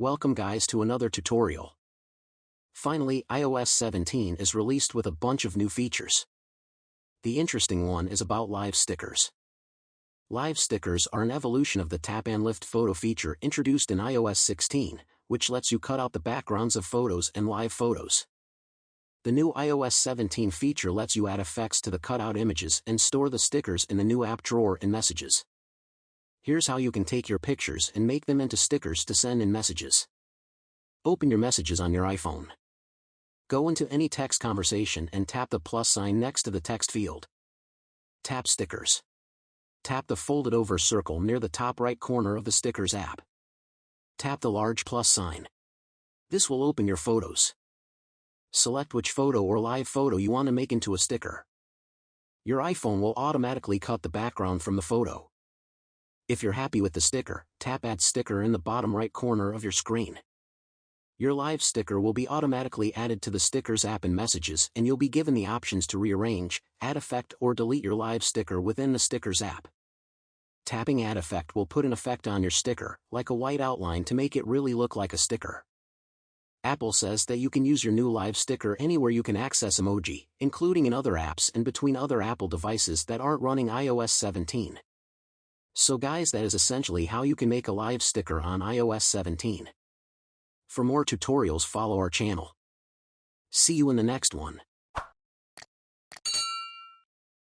Welcome guys to another tutorial. Finally, iOS 17 is released with a bunch of new features. The interesting one is about live stickers. Live stickers are an evolution of the tap and lift photo feature introduced in iOS 16, which lets you cut out the backgrounds of photos and live photos. The new iOS 17 feature lets you add effects to the cutout images and store the stickers in the new app drawer in Messages. Here's how you can take your pictures and make them into stickers to send in Messages. Open your Messages on your iPhone. Go into any text conversation and tap the plus sign next to the text field. Tap Stickers. Tap the folded over circle near the top right corner of the Stickers app. Tap the large plus sign. This will open your photos. Select which photo or live photo you want to make into a sticker. Your iPhone will automatically cut the background from the photo. If you're happy with the sticker, tap Add Sticker in the bottom right corner of your screen. Your live sticker will be automatically added to the Stickers app in Messages, and you'll be given the options to rearrange, add effect or delete your live sticker within the Stickers app. Tapping Add Effect will put an effect on your sticker, like a white outline, to make it really look like a sticker. Apple says that you can use your new live sticker anywhere you can access emoji, including in other apps and between other Apple devices that aren't running iOS 17. So guys, that is essentially how you can make a live sticker on iOS 17. For more tutorials, follow our channel. See you in the next one.